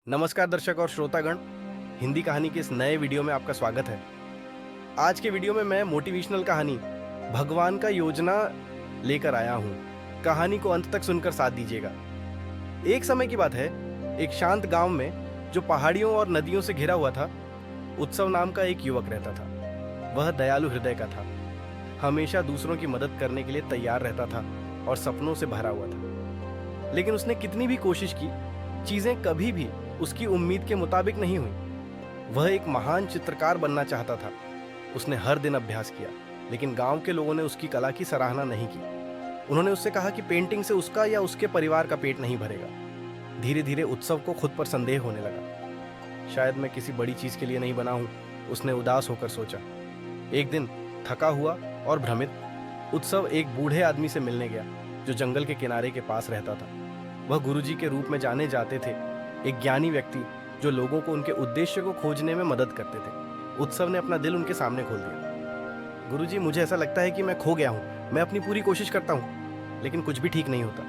नमस्कार दर्शक और श्रोतागण, हिंदी कहानी के इस नए वीडियो में आपका स्वागत है। आज के वीडियो में मैं मोटिवेशनल कहानी भगवान का योजना लेकर आया हूँ। कहानी को अंत तक सुनकर साथ दीजिएगा। एक समय की बात है, एक शांत गांव में जो पहाड़ियों और नदियों से घिरा हुआ था, उत्सव नाम का एक युवक रहता था। वह दयालु हृदय का था, हमेशा दूसरों की मदद करने के लिए तैयार रहता था और सपनों से भरा हुआ था। लेकिन उसने कितनी भी कोशिश की, चीजें कभी भी उसकी उम्मीद के मुताबिक नहीं हुई। वह एक महान चित्रकार बनना चाहता था। उसने हर दिन अभ्यास किया, लेकिन गांव के लोगों ने उसकी कला की सराहना नहीं की। उन्होंने उससे कहा कि पेंटिंग से उसका या उसके परिवार का पेट नहीं भरेगा। धीरे धीरे उत्सव को खुद पर संदेह होने लगा। शायद मैं किसी बड़ी चीज के लिए नहीं बना हूं, उसने उदास होकर सोचा। एक दिन थका हुआ और भ्रमित उत्सव एक बूढ़े आदमी से मिलने गया जो जंगल के किनारे के पास रहता था। वह गुरुजी के रूप में जाने जाते थे, एक ज्ञानी व्यक्ति जो लोगों को उनके उद्देश्य को खोजने में मदद करते थे। उत्सव ने अपना दिल उनके सामने खोल दिया। गुरुजी, मुझे ऐसा लगता है कि मैं खो गया हूँ। मैं अपनी पूरी कोशिश करता हूँ, लेकिन कुछ भी ठीक नहीं होता।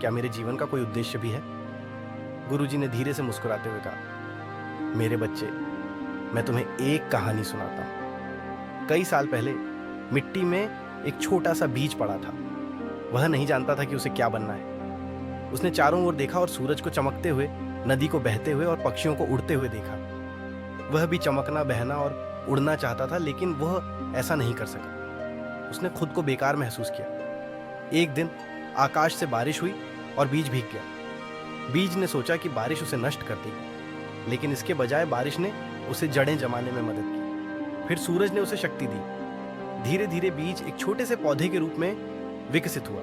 क्या मेरे जीवन का कोई उद्देश्य भी है? गुरुजी ने धीरे से मुस्कुराते हुए कहा, मेरे बच्चे, मैं तुम्हें एक कहानी सुनाता हूँ। कई साल पहले मिट्टी में एक छोटा सा बीज पड़ा था। वह नहीं जानता था कि उसे क्या बनना है। उसने चारों ओर देखा और सूरज को चमकते हुए, नदी को बहते हुए और पक्षियों को उड़ते हुए देखा। वह भी चमकना, बहना और उड़ना चाहता था, लेकिन वह ऐसा नहीं कर सका। उसने खुद को बेकार महसूस किया। एक दिन आकाश से बारिश हुई और बीज भीग गया। बीज ने सोचा कि बारिश उसे नष्ट कर देगी, लेकिन इसके बजाय बारिश ने उसे जड़ें जमाने में मदद की। फिर सूरज ने उसे शक्ति दी। धीरे धीरे बीज एक छोटे से पौधे के रूप में विकसित हुआ।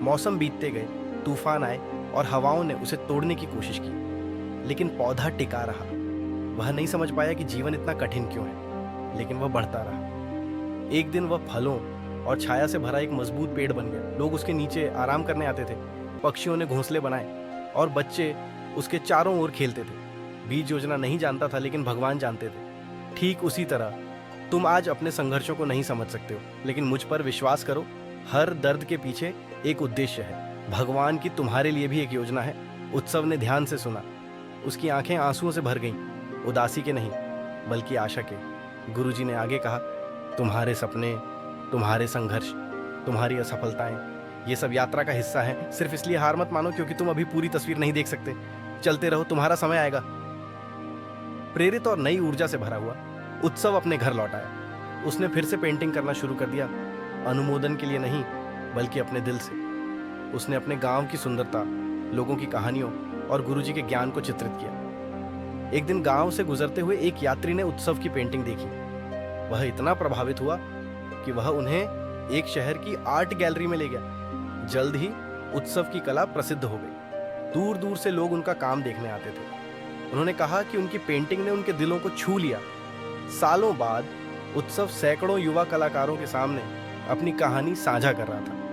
मौसम बीतते गए, तूफान आए और हवाओं ने उसे तोड़ने की कोशिश की, लेकिन पौधा टिका रहा। वह नहीं समझ पाया कि जीवन इतना कठिन क्यों है, लेकिन वह बढ़ता रहा। एक दिन वह फलों और छाया से भरा एक मजबूत पेड़ बन गया। लोग उसके नीचे आराम करने आते थे। पक्षियों ने घोंसले बनाए और बच्चे उसके चारों ओर खेलते थे। बीज योजना नहीं जानता था, लेकिन भगवान जानते थे। ठीक उसी तरह तुम आज अपने संघर्षों को नहीं समझ सकते हो, लेकिन मुझ पर विश्वास करो, हर दर्द के पीछे एक उद्देश्य है। भगवान की तुम्हारे लिए भी एक योजना है। उत्सव ने ध्यान से सुना। उसकी आंखें आंसुओं से भर गईं, उदासी के नहीं, बल्कि आशा के। गुरुजी ने आगे कहा, तुम्हारे सपने, तुम्हारे संघर्ष, तुम्हारी असफलताएं, ये सब यात्रा का हिस्सा है। सिर्फ इसलिए हार मत मानो क्योंकि तुम अभी पूरी तस्वीर नहीं देख सकते। चलते रहो, तुम्हारा समय आएगा। प्रेरित और नई ऊर्जा से भरा हुआ उत्सव अपने घर लौट आया। उसने फिर से पेंटिंग करना शुरू कर दिया, अनुमोदन के लिए नहीं, बल्कि अपने दिल से। उसने अपने गांव की सुंदरता, लोगों की कहानियों और गुरुजी के ज्ञान को चित्रित किया। एक दिन गांव से गुजरते हुए एक यात्री ने उत्सव की पेंटिंग देखी। वह इतना प्रभावित हुआ कि वह उन्हें एक शहर की आर्ट गैलरी में ले गया। जल्द ही उत्सव की कला प्रसिद्ध हो गई। दूर दूर से लोग उनका काम देखने आते थे। उन्होंने कहा कि उनकी पेंटिंग ने उनके दिलों को छू लिया। सालों बाद उत्सव सैकड़ों युवा कलाकारों के सामने अपनी कहानी साझा कर रहा था।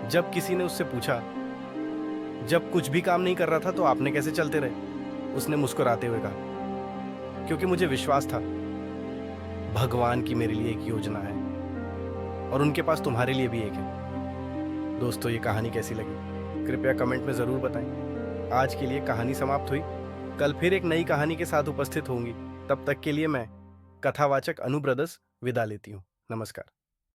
जब किसी ने उससे पूछा, जब कुछ भी काम नहीं कर रहा था तो आपने कैसे चलते रहे? उसने मुस्कुराते हुए कहा, क्योंकि मुझे विश्वास था भगवान की मेरे लिए एक योजना है और उनके पास तुम्हारे लिए भी एक है। दोस्तों, ये कहानी कैसी लगी कृपया कमेंट में जरूर बताएं। आज के लिए कहानी समाप्त हुई। कल फिर एक नई कहानी के साथ उपस्थित होंगी। तब तक के लिए मैं कथावाचक अनु ब्रदर्स विदा लेती हूँ। नमस्कार।